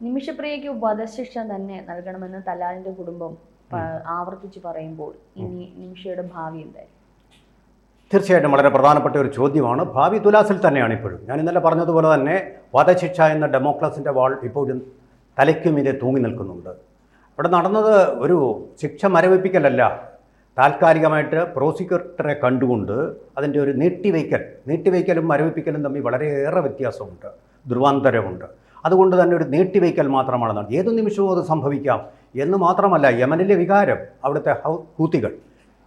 നിമിഷപ്രിയയ്ക്ക് വധശിക്ഷ തന്നെ നൽകണമെന്ന് തലാലിന്റെ കുടുംബം ആവർത്തിച്ച് പറയുമ്പോൾ ഇനി നിമിഷയുടെ ഭാവി എന്തായി? തീർച്ചയായിട്ടും വളരെ പ്രധാനപ്പെട്ട ഒരു ചോദ്യമാണ്. ഭാവി തുലാസിൽ തന്നെയാണ് ഇപ്പോഴും. ഞാൻ ഇന്നലെ പറഞ്ഞതുപോലെ തന്നെ വധശിക്ഷ എന്ന ഡെമോക്രസിൻ്റെ വാൾ ഇപ്പോഴും തലയ്ക്കുമീതെ തൂങ്ങി നിൽക്കുന്നുണ്ട്. ഇവിടെ നടന്നത് ഒരു ശിക്ഷ മരവിപ്പിക്കലല്ല, താൽക്കാലികമായിട്ട് പ്രോസിക്യൂട്ടറെ കണ്ടുകൊണ്ട് അതിൻ്റെ ഒരു നീട്ടിവയ്ക്കലും മരവിപ്പിക്കലും തമ്മിൽ വളരെയേറെ വ്യത്യാസമുണ്ട്, ധ്രുവാന്തരമുണ്ട്. അതുകൊണ്ട് തന്നെ ഒരു നീട്ടിവയ്ക്കൽ മാത്രമാണ്. ഏതു നിമിഷവും അത് സംഭവിക്കാം എന്ന് മാത്രമല്ല, യമനിലെ വികാരം, അവിടുത്തെ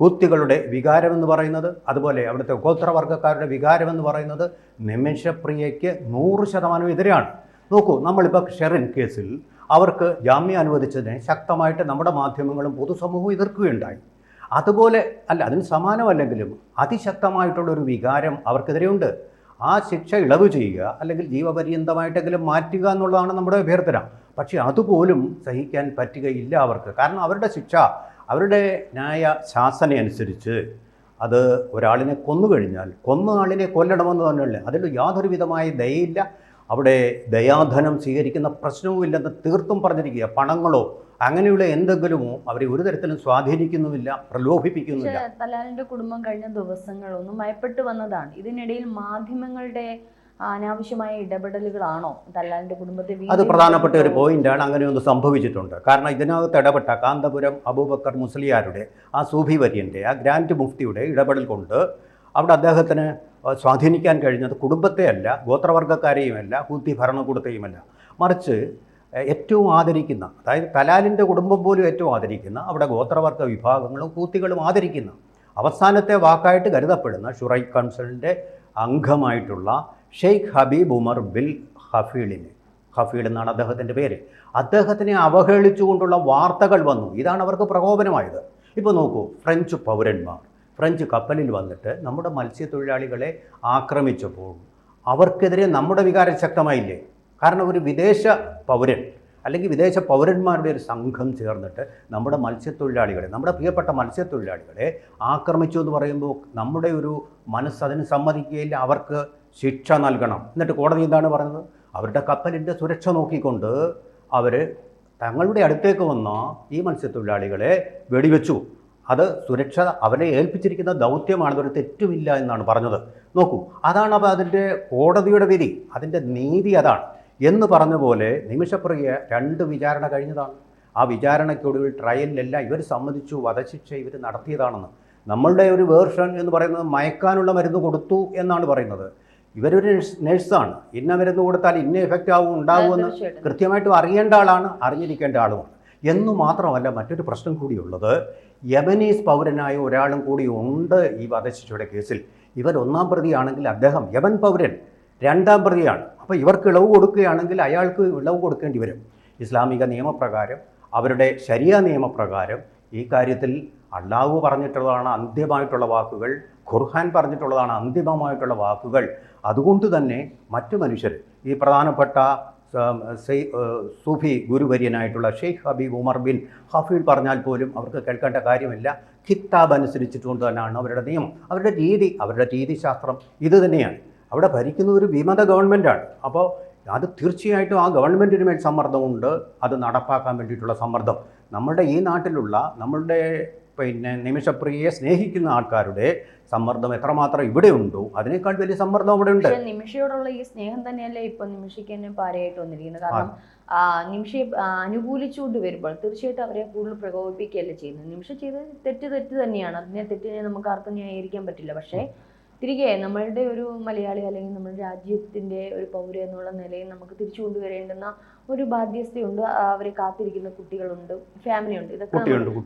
ഹൂത്തികളുടെ വികാരമെന്ന് പറയുന്നത്, അതുപോലെ അവിടുത്തെ ഗോത്രവർഗ്ഗക്കാരുടെ വികാരമെന്ന് പറയുന്നത് നിമിഷപ്രിയയ്ക്ക് 100% എതിരാണ്. നോക്കൂ, നമ്മളിപ്പോൾ ഷെറിൻ കേസിൽ അവർക്ക് ജാമ്യം അനുവദിച്ചതിനെ ശക്തമായിട്ട് നമ്മുടെ മാധ്യമങ്ങളും പൊതുസമൂഹവും എതിർക്കുകയുണ്ടായി. അതുപോലെ അല്ല, അതിന് സമാനമല്ലെങ്കിലും അതിശക്തമായിട്ടുള്ളൊരു വികാരം അവർക്കെതിരെയുണ്ട്. ആ ശിക്ഷ ഇളവ് ചെയ്യുക, അല്ലെങ്കിൽ ജീവപര്യന്തമായിട്ടെങ്കിലും മാറ്റുക എന്നുള്ളതാണ് നമ്മുടെ അഭ്യർത്ഥന. പക്ഷേ അതുപോലും സഹിക്കാൻ പറ്റുകയില്ല അവർക്ക്. കാരണം അവരുടെ ശിക്ഷ, അവരുടെ ന്യായ ശാസന അനുസരിച്ച് അത് ഒരാളിനെ കൊന്നുകഴിഞ്ഞാൽ കൊന്ന ആളിനെ കൊല്ലണമെന്ന് തന്നെയല്ലേ, അതിൽ യാതൊരു വിധമായ ദയയില്ല. അവിടെ ദയാധനം സ്വീകരിക്കുന്ന പ്രശ്നവുമില്ലെന്ന് തീർത്തും പറഞ്ഞിരിക്കുക. പണങ്ങളോ അങ്ങനെയുള്ള എന്തെങ്കിലുമോ അവരെ ഒരു തരത്തിലും സ്വാധീനിക്കുന്നുമില്ല, പ്രലോഭിപ്പിക്കുന്നില്ല. തലാലിന്റെ കുടുംബം കഴിഞ്ഞ ദിവസങ്ങളൊന്നും ഭയപ്പെട്ടു വന്നതാണ്. ഇതിനിടയിൽ മാധ്യമങ്ങളുടെ അനാവശ്യമായ ഇടപെടലുകളാണോ തലാലിന്റെ കുടുംബത്തെ? അത് പ്രധാനപ്പെട്ട ഒരു പോയിന്റാണ്. അങ്ങനെയൊന്ന് സംഭവിച്ചിട്ടുണ്ട്. കാരണം ഇതിനകത്ത് ഇടപെട്ട കാന്തപുരം അബൂബക്കർ മുസ്ലിയാരുടെ, ആ സൂഫി വര്യൻ്റെ, ആ ഗ്രാൻഡ് മുഫ്തിയുടെ ഇടപെടൽ കൊണ്ട് അവിടെ അദ്ദേഹത്തിന് സ്വാധീനിക്കാൻ കഴിഞ്ഞത് കുടുംബത്തെയല്ല, ഗോത്രവർഗ്ഗക്കാരെയുമല്ല, ഹൂത്തി ഭരണകൂടത്തെയുമല്ല, മറിച്ച് ഏറ്റവും ആദരിക്കുന്ന, അതായത് തലാലിൻ്റെ കുടുംബം പോലും ഏറ്റവും ആദരിക്കുന്ന, അവിടെ ഗോത്രവർഗ്ഗ വിഭാഗങ്ങളും ഹൂത്തികളും ആദരിക്കുന്ന, അവസാനത്തെ വാക്കായിട്ട് കരുതപ്പെടുന്ന ഷുറൈ കൗൺസിലിൻ്റെ അംഗമായിട്ടുള്ള ഷെയ്ഖ് ഹബീബ് ഉമർ ബിൻ ഹഫീൽ എന്നാണ് അദ്ദേഹത്തിൻ്റെ പേര്. അദ്ദേഹത്തിനെ അവഹേളിച്ചുകൊണ്ടുള്ള വാർത്തകൾ വന്നു. ഇതാണ് അവർക്ക് പ്രകോപനമായത്. ഇപ്പോൾ നോക്കൂ, ഫ്രഞ്ച് പൗരന്മാർ ഫ്രഞ്ച് കപ്പലിൽ വന്നിട്ട് നമ്മുടെ മത്സ്യത്തൊഴിലാളികളെ ആക്രമിച്ചപ്പോൾ അവർക്കെതിരെ നമ്മുടെ വികാരം ശക്തമായില്ലേ? കാരണം ഒരു വിദേശ പൗരൻ അല്ലെങ്കിൽ വിദേശ പൗരന്മാരുടെ ഒരു സംഘം ചേർന്നിട്ട് നമ്മുടെ മത്സ്യത്തൊഴിലാളികളെ, നമ്മുടെ പ്രിയപ്പെട്ട മത്സ്യത്തൊഴിലാളികളെ ആക്രമിച്ചു എന്ന് പറയുമ്പോൾ നമ്മുടെ ഒരു മനസ്സതിന് സമ്മതിക്കുകയില്ല. അവർക്ക് ശിക്ഷ നൽകണം. എന്നിട്ട് കോടതി എന്താണ് പറയുന്നത്? അവരുടെ കപ്പലിൻ്റെ സുരക്ഷ നോക്കിക്കൊണ്ട് അവർ തങ്ങളുടെ അടുത്തേക്ക് വന്ന ഈ മത്സ്യത്തൊഴിലാളികളെ വെടിവെച്ചു. അത് സുരക്ഷ അവരെ ഏൽപ്പിച്ചിരിക്കുന്ന ദൗത്യമാണ്, അതൊരു തെറ്റുമില്ല എന്നാണ് പറഞ്ഞത്. നോക്കൂ, അതാണ് അപ്പോൾ അതിൻ്റെ കോടതിയുടെ വിധി, അതിൻ്റെ നീതി അതാണ്. എന്ന് പറഞ്ഞ പോലെ നിമിഷപ്രിയ 2 വിചാരണ കഴിഞ്ഞതാണ്. ആ വിചാരണയ്ക്കൊടുവിൽ ട്രയലിലല്ല ഇവർ സമ്മതിച്ചു വധശിക്ഷ ഇവർ നടത്തിയതാണെന്ന്. നമ്മളുടെ ഒരു വേർഷൻ എന്ന് പറയുന്നത് മയക്കാനുള്ള മരുന്ന് കൊടുത്തു എന്നാണ് പറയുന്നത്. ഇവരൊരു നേഴ്സാണ്. ഇന്ന മരുന്ന് കൊടുത്താൽ ഇന്ന എഫക്റ്റ് ഉണ്ടാകുമെന്ന് കൃത്യമായിട്ടും അറിയേണ്ട ആളാണ്, അറിഞ്ഞിരിക്കേണ്ട ആളുമാണ്. എന്നു മാത്രമല്ല, മറ്റൊരു പ്രശ്നം കൂടിയുള്ളത്, യമനീസ് പൗരനായ ഒരാളും കൂടി ഉണ്ട് ഈ വധശിക്ഷയുടെ കേസിൽ. ഇവർ 1-ാം പ്രതിയാണെങ്കിൽ അദ്ദേഹം യമൻ പൗരൻ 2-ാം പ്രതിയാണ്. അപ്പോൾ ഇവർക്ക് ഇളവ് കൊടുക്കുകയാണെങ്കിൽ അയാൾക്ക് ഇളവ് കൊടുക്കേണ്ടി വരും. ഇസ്ലാമിക നിയമപ്രകാരം, അവരുടെ ശരിയ നിയമപ്രകാരം ഈ കാര്യത്തിൽ അള്ളാഹു പറഞ്ഞിട്ടുള്ളതാണ് അന്ത്യമായിട്ടുള്ള വാക്കുകൾ, ഖുർആൻ പറഞ്ഞിട്ടുള്ളതാണ് അന്തിമമായിട്ടുള്ള വാക്കുകൾ. അതുകൊണ്ട് തന്നെ മറ്റു മനുഷ്യർ, ഈ പ്രധാനപ്പെട്ട സൂഫി ഗുരുവര്യനായിട്ടുള്ള ഷെയ്ഖ് ഹബീബ് ഉമർ ബിൻ ഹഫീൽ പറഞ്ഞാൽ പോലും അവർക്ക് കേൾക്കേണ്ട കാര്യമില്ല. കിതാബ് അനുസരിച്ചിട്ടുകൊണ്ട് തന്നെയാണ് അവരുടെ നിയമം, അവരുടെ രീതിശാസ്ത്രം ഇത് തന്നെയാണ്. അവിടെ ഭരിക്കുന്ന ഒരു വിമത ഗവൺമെൻറ്റാണ്. അപ്പോൾ അത് തീർച്ചയായിട്ടും ആ ഗവൺമെൻറ്റിന് മേൽ സമ്മർദ്ദമുണ്ട്, അത് നടപ്പാക്കാൻ വേണ്ടിയിട്ടുള്ള സമ്മർദ്ദം. നമ്മളുടെ ഈ നാട്ടിലുള്ള നമ്മളുടെ നിമിഷപ്രിയയെ സ്നേഹിക്കുന്ന ആൾക്കാരുടെ സമ്മർദ്ദം എത്രമാത്രം ഇവിടെ ഉണ്ടോ അതിനേക്കാൾ വലിയ സമ്മർദ്ദം അവിടെ ഉണ്ട്. നിമിഷയോടുള്ള ഈ സ്നേഹം തന്നെയല്ലേ ഇപ്പൊ നിമിഷയ്ക്ക് തന്നെ പാരയായിട്ട് വന്നിരിക്കുന്നത്. കാരണം നിമിഷയെ അനുകൂലിച്ചുകൊണ്ട് വരുമ്പോൾ തീർച്ചയായിട്ടും അവരെ കൂടുതൽ പ്രകോപിപ്പിക്കുകയല്ലേ ചെയ്യുന്നത്. നിമിഷ ചെയ്ത് തെറ്റ് തന്നെയാണ്, അതിനെ തെറ്റിനെ നമുക്ക് ആർക്കും ന്യായീകരിക്കാൻ പറ്റില്ല. പക്ഷേ തിരികെ നമ്മളുടെ ഒരു മലയാളി അല്ലെങ്കിൽ നമ്മുടെ രാജ്യത്തിൻ്റെ ഒരു പൗര എന്നുള്ള നിലയിൽ നമുക്ക് തിരിച്ചു കൊണ്ടുവരേണ്ടുന്ന ഒരു ബാധ്യതയുണ്ട്. അവരെ കാത്തിരിക്കുന്ന കുട്ടികളുണ്ട്, ഫാമിലിയുണ്ട്, ഇതൊക്കെ.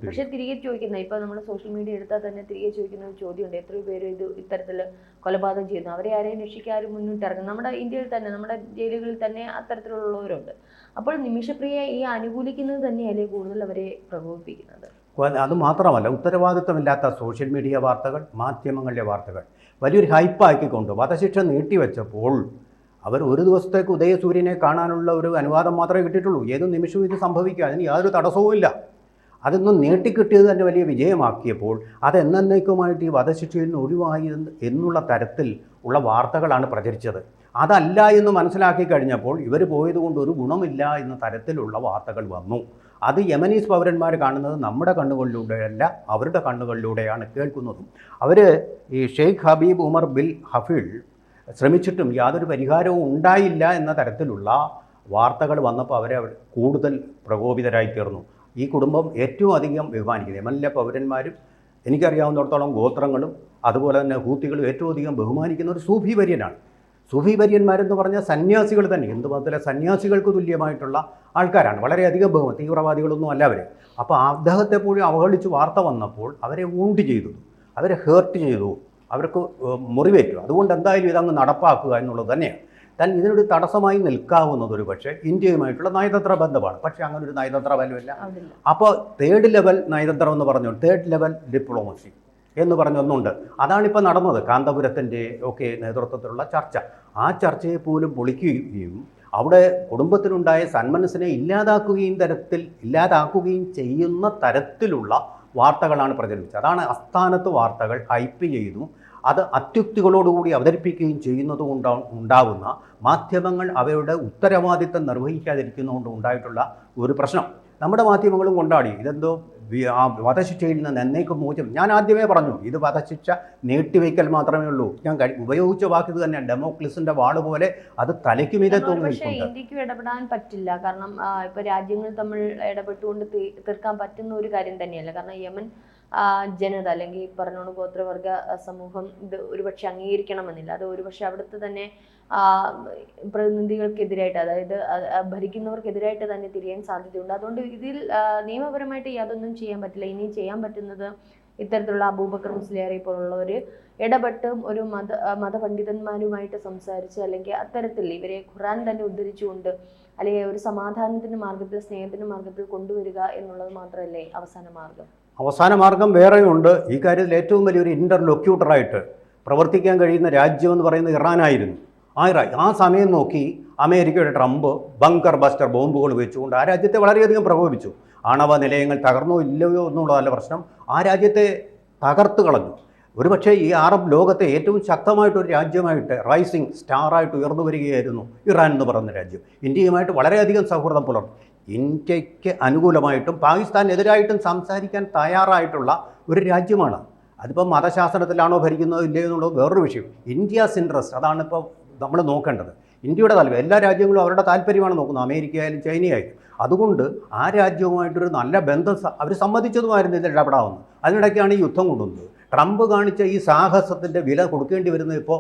പക്ഷെ തിരികെ ചോദിക്കുന്ന, ഇപ്പോൾ നമ്മൾ സോഷ്യൽ മീഡിയ എടുത്താൽ തന്നെ തിരികെ ചോദിക്കുന്ന ഒരു ചോദ്യമുണ്ട്, എത്രയോ പേര് ഇത്തരത്തിൽ കൊലപാതകം ചെയ്യുന്നു, അവരെ ആരെയും രക്ഷിക്കാരും മുന്നിട്ടിറങ്ങും. നമ്മുടെ ഇന്ത്യയിൽ തന്നെ, നമ്മുടെ ജയിലുകളിൽ തന്നെ അത്തരത്തിലുള്ളവരുണ്ട്. അപ്പോൾ നിമിഷപ്രിയ ഈ അനുകൂലിക്കുന്നത് തന്നെയല്ലേ കൂടുതൽ അവരെ പ്രകോപിപ്പിക്കുന്നത്. അതുമാത്രമല്ല, ഉത്തരവാദിത്തമില്ലാത്ത സോഷ്യൽ മീഡിയ വാർത്തകൾ, മാധ്യമങ്ങളിലെ വാർത്തകൾ വലിയൊരു ഹൈപ്പാക്കിക്കൊണ്ട് വധശിക്ഷ നീട്ടിവെച്ചപ്പോൾ അവർ ഒരു ദിവസത്തേക്ക് ഉദയസൂര്യനെ കാണാനുള്ള ഒരു അനുവാദം മാത്രമേ കിട്ടിയിട്ടുള്ളൂ. ഏത് നിമിഷവും ഇത് സംഭവിക്കുക, അതിന് യാതൊരു തടസ്സവുമില്ല. അതൊന്നും നീട്ടിക്കിട്ടിയത് തന്നെ വലിയ വിജയമാക്കിയപ്പോൾ അതെന്നേക്കുമായിട്ട് ഈ വധശിക്ഷയിൽ നിന്ന് ഒഴിവായി എന്നുള്ള തരത്തിൽ ഉള്ള വാർത്തകളാണ് പ്രചരിച്ചത്. അതല്ല എന്ന് മനസ്സിലാക്കി കഴിഞ്ഞപ്പോൾ ഇവർ പോയതുകൊണ്ട് ഒരു ഗുണമില്ല എന്ന തരത്തിലുള്ള വാർത്തകൾ വന്നു. അത് യമനീസ് പൗരന്മാർ കാണുന്നത് നമ്മുടെ കണ്ണുകളിലൂടെയല്ല, അവരുടെ കണ്ണുകളിലൂടെയാണ് കേൾക്കുന്നതും. അവർ ഈ ഷെയ്ഖ് ഹബീബ് ഉമർ ബിൻ ഹഫീൽ ശ്രമിച്ചിട്ടും യാതൊരു പരിഹാരവും ഉണ്ടായില്ല എന്ന തരത്തിലുള്ള വാർത്തകൾ വന്നപ്പോൾ അവരെ കൂടുതൽ പ്രകോപിതരായി തീർന്നു. ഈ കുടുംബം ഏറ്റവും അധികം ബഹുമാനിക്കുന്നത് യമനിലെ പൗരന്മാരും എനിക്കറിയാവുന്നിടത്തോളം ഗോത്രങ്ങളും അതുപോലെ തന്നെ ഹൂത്തികളും ഏറ്റവും അധികം ബഹുമാനിക്കുന്ന ഒരു സൂഫി വര്യനാണ്. സൂഫി വര്യന്മാരെന്ന് പറഞ്ഞാൽ സന്യാസികൾ തന്നെ, ഹിന്ദു മതത്തിലെ സന്യാസികൾക്ക് തുല്യമായിട്ടുള്ള ആൾക്കാരാണ്. വളരെയധികം തീവ്രവാദികളൊന്നും അല്ല അവർ. അപ്പോൾ അദ്ദേഹത്തെ പോലും അവഹേളിച്ച് വാർത്ത വന്നപ്പോൾ അവരെ വൂണ്ട് ചെയ്തു, അവരെ ഹേർട്ട് ചെയ്തു, അവർക്ക് മുറിവേറ്റു. അതുകൊണ്ട് എന്തായാലും ഇതങ്ങ് നടപ്പാക്കുക എന്നുള്ളത് തന്നെയാണ്. ഇതിനൊരു തടസ്സമായി നിൽക്കാവുന്നത് ഒരു പക്ഷേ ഇന്ത്യയുമായിട്ടുള്ള നയതന്ത്ര ബന്ധമാണ്. പക്ഷേ അങ്ങനെ ഒരു നയതന്ത്ര ബലമില്ല. അപ്പോൾ തേർഡ് ലെവൽ നയതന്ത്രം എന്ന് പറഞ്ഞു, തേർഡ് ലെവൽ ഡിപ്ലോമസി എന്ന് പറഞ്ഞൊന്നുണ്ട്. അതാണിപ്പോൾ നടന്നത്. കാന്തപുരത്തിൻ്റെ ഒക്കെ നേതൃത്വത്തിലുള്ള ചർച്ച. ആ ചർച്ചയെ പോലും പൊളിക്കുകയും അവിടെ കുടുംബത്തിനുണ്ടായ സന്മനസ്സിനെ ഇല്ലാതാക്കുകയും ചെയ്യുന്ന തരത്തിലുള്ള വാർത്തകളാണ് പ്രചരിപ്പിച്ചത്. അതാണ് അസ്ഥാനത്ത് വാർത്തകൾ ഹൈപ്പ് ചെയ്തും അത് അത്യുക്തികളോടുകൂടി അവതരിപ്പിക്കുകയും ചെയ്യുന്നത് ഉണ്ടാവുന്ന മാധ്യമങ്ങൾ അവയുടെ ഉത്തരവാദിത്തം നിർവഹിക്കാതിരിക്കുന്നതുകൊണ്ട് ഉണ്ടായിട്ടുള്ള ഒരു പ്രശ്നം. നമ്മുടെ മാധ്യമങ്ങളും കൊണ്ടാടി ഇതെന്തോ വധശിക്ഷയിൽ നിന്ന് എന്നേക്കും മോചനം. ഞാൻ ആദ്യമേ പറഞ്ഞു ഇത് വധശിക്ഷ നീട്ടിവയ്ക്കൽ മാത്രമേ ഉള്ളൂ. ഞാൻ ഉപയോഗിച്ച വാക്ക് ഇത് തന്നെയാണ്, ഡെമോക്ലിസിന്റെ വാള് പോലെ അത് തലയ്ക്ക് മീതെ തോന്നിയിട്ടുണ്ട്. ഇന്ത്യക്ക് ഇടപെടാൻ പറ്റില്ല, കാരണം ഇപ്പൊ രാജ്യങ്ങൾ തമ്മിൽ ഇടപെട്ടുകൊണ്ട് തീർക്കാൻ പറ്റുന്ന ഒരു കാര്യം തന്നെയല്ല. കാരണം യമൻ ജനത അല്ലെങ്കിൽ പറഞ്ഞോണ്ട് ഗോത്രവർഗ സമൂഹം ഇത് ഒരുപക്ഷെ അംഗീകരിക്കണമെന്നില്ല. അത് ഒരുപക്ഷെ അവിടുത്തെ തന്നെ പ്രതിനിധികൾക്കെതിരായിട്ട്, അതായത് ഭരിക്കുന്നവർക്കെതിരായിട്ട് തന്നെ തിരിയാൻ സാധ്യതയുണ്ട്. അതുകൊണ്ട് ഇതിൽ നിയമപരമായിട്ട് യാതൊന്നും ചെയ്യാൻ പറ്റില്ല. ഇനി ചെയ്യാൻ പറ്റുന്നത് ഇത്തരത്തിലുള്ള അബൂബക്കർ മുസ്ലിയാരെ പോലുള്ളവർ ഇടപെട്ടും ഒരു മതപണ്ഡിതന്മാരുമായിട്ട് സംസാരിച്ച്, അല്ലെങ്കിൽ അത്തരത്തിൽ ഇവരെ ഖുർആൻ തന്നെ ഉദ്ധരിച്ചുകൊണ്ട് അല്ലെങ്കിൽ ഒരു സമാധാനത്തിന്റെ മാർഗത്തിൽ, സ്നേഹത്തിന്റെ മാർഗത്തിൽ കൊണ്ടുവരിക എന്നുള്ളത് മാത്രമല്ലേ അവസാന മാർഗം വേറെയുണ്ട്. ഈ കാര്യത്തിൽ ഏറ്റവും വലിയൊരു ഇന്റർലൊക്യൂട്ടറായിട്ട് പ്രവർത്തിക്കാൻ കഴിയുന്ന രാജ്യം എന്ന് പറയുന്നത് ഇറാനായിരുന്നു. ആ സമയം നോക്കി അമേരിക്കയുടെ ട്രംപ് ബങ്കർ ബസ്റ്റർ ബോംബുകൾ വെച്ചുകൊണ്ട് ആ രാജ്യത്തെ വളരെയധികം പ്രകോപിപ്പിച്ചു. ആണവ നിലയങ്ങൾ തകർന്നോ ഇല്ലയോ എന്നുള്ളതല്ല പ്രശ്നം, ആ രാജ്യത്തെ തകർത്ത് കളഞ്ഞു. ഒരുപക്ഷെ ഈ അറബ് ലോകത്തെ ഏറ്റവും ശക്തമായിട്ടൊരു രാജ്യമായിട്ട് റൈസിങ് സ്റ്റാറായിട്ട് ഉയർന്നു വരികയായിരുന്നു ഇറാൻ എന്ന് പറയുന്ന രാജ്യം. ഇന്ത്യയുമായിട്ട് വളരെയധികം സൗഹൃദം പുലർന്നു. ഇന്ത്യക്ക് അനുകൂലമായിട്ടും പാകിസ്ഥാനെതിരായിട്ടും സംസാരിക്കാൻ തയ്യാറായിട്ടുള്ള ഒരു രാജ്യമാണ്. അതിപ്പോൾ മതശാസ്ത്രത്തിലാണോ ഭരിക്കുന്നത് ഇല്ലയോ എന്നുള്ളത് വേറൊരു വിഷയം. ഇന്ത്യാസ് ഇൻട്രസ്റ്റ് അതാണിപ്പോൾ നമ്മൾ നോക്കേണ്ടത്. ഇന്ത്യയുടെ താല്പര്യം, എല്ലാ രാജ്യങ്ങളും അവരുടെ താല്പര്യമാണ് നോക്കുന്നത്, അമേരിക്കയായാലും ചൈനയായാലും. അതുകൊണ്ട് ആ രാജ്യവുമായിട്ടൊരു നല്ല ബന്ധം അവർ സമ്മതിച്ചതുമായിരുന്നു ഇതിൽ ഇടപെടാവുന്നത്. അതിനിടയ്ക്കാണ് ഈ യുദ്ധം കൊണ്ടുവന്നത്. ട്രംപ് കാണിച്ച ഈ സാഹസത്തിൻ്റെ വില കൊടുക്കേണ്ടി വരുന്നത് ഇപ്പോൾ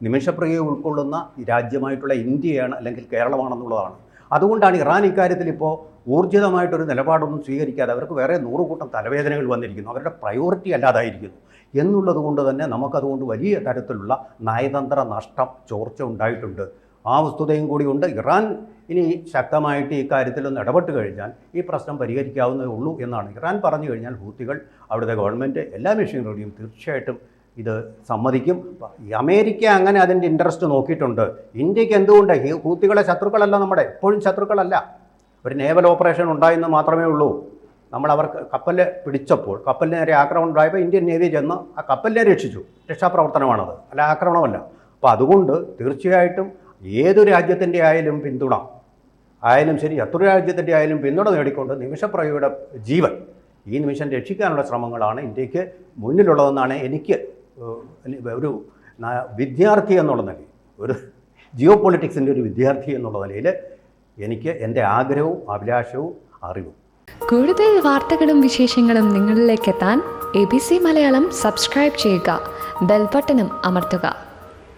നിമിഷപ്രിയയെ ഉൾക്കൊള്ളുന്ന ഈ രാജ്യമായിട്ടുള്ള ഇന്ത്യയാണ്, അല്ലെങ്കിൽ കേരളമാണെന്നുള്ളതാണ്. അതുകൊണ്ടാണ് ഇറാൻ ഇക്കാര്യത്തിൽ ഇപ്പോൾ ഊർജിതമായിട്ടൊരു നിലപാടൊന്നും സ്വീകരിക്കാതെ അവർക്ക് വേറെ 100 കൂട്ടം തലവേദനകൾ വന്നിരിക്കുന്നു, അവരുടെ പ്രയോറിറ്റി അല്ലാതായിരിക്കുന്നു എന്നുള്ളത് കൊണ്ട് തന്നെ നമുക്കതുകൊണ്ട് വലിയ തരത്തിലുള്ള നയതന്ത്ര നഷ്ടം, ചോർച്ച ഉണ്ടായിട്ടുണ്ട്. ആ വസ്തുതയും കൂടിയുണ്ട്. ഇറാൻ ഇനി ശക്തമായിട്ട് ഈ കാര്യത്തിലൊന്ന് ഇടപെട്ട് കഴിഞ്ഞാൽ ഈ പ്രശ്നം പരിഹരിക്കാവുന്നതേ ഉള്ളൂ എന്നാണ്. ഇറാൻ പറഞ്ഞു കഴിഞ്ഞാൽ ഹൂത്തികൾ, അവിടുത്തെ ഗവൺമെൻറ്, എല്ലാ മെഷീനറിയും തീർച്ചയായിട്ടും ഇത് സമ്മതിക്കും. അമേരിക്ക അങ്ങനെ അതിൻ്റെ ഇൻട്രസ്റ്റ് നോക്കിയിട്ടുണ്ട്. ഇന്ത്യക്ക് എന്തുകൊണ്ട്? ഹൂത്തികളെ ശത്രുക്കളല്ല, നമ്മുടെ എപ്പോഴും ശത്രുക്കളല്ല. ഒരു നേവൽ ഓപ്പറേഷൻ ഉണ്ടായെന്ന് മാത്രമേ ഉള്ളൂ. നമ്മൾ അവർക്ക് കപ്പൽ പിടിച്ചപ്പോൾ, കപ്പലിന് നേരെ ആക്രമണം ഉണ്ടായപ്പോൾ ഇന്ത്യൻ നേവി ചെന്ന് ആ കപ്പലിനെ രക്ഷിച്ചു. രക്ഷാപ്രവർത്തനമാണത്, അല്ല ആക്രമണമല്ല. അപ്പോൾ അതുകൊണ്ട് തീർച്ചയായിട്ടും ഏതു രാജ്യത്തിൻ്റെ ആയാലും പിന്തുണ ശരി, ശത്രു രാജ്യത്തിൻ്റെ ആയാലും പിന്തുണ നേടിക്കൊണ്ട് നിമിഷപ്രഭയുടെ ജീവൻ ഈ നിമിഷം രക്ഷിക്കാനുള്ള ശ്രമങ്ങളാണ് ഇന്ത്യക്ക് മുന്നിലുള്ളതെന്നാണ് എനിക്ക് ഒരു വിദ്യാർത്ഥി എന്നുള്ള നിലയിൽ, ഒരു ജിയോ പൊളിറ്റിക്സിൻ്റെ ഒരു വിദ്യാർത്ഥി എന്നുള്ള നിലയിൽ എനിക്ക് എൻ്റെ ആഗ്രഹവും അഭിലാഷവും അറിവും. കൂടുതൽ വാർത്തകളും വിശേഷങ്ങളും നിങ്ങളിലേക്ക് എത്താൻ ABC മലയാളം സബ്സ്ക്രൈബ് ചെയ്യുക, ബെൽ ബട്ടണും അമർത്തുക.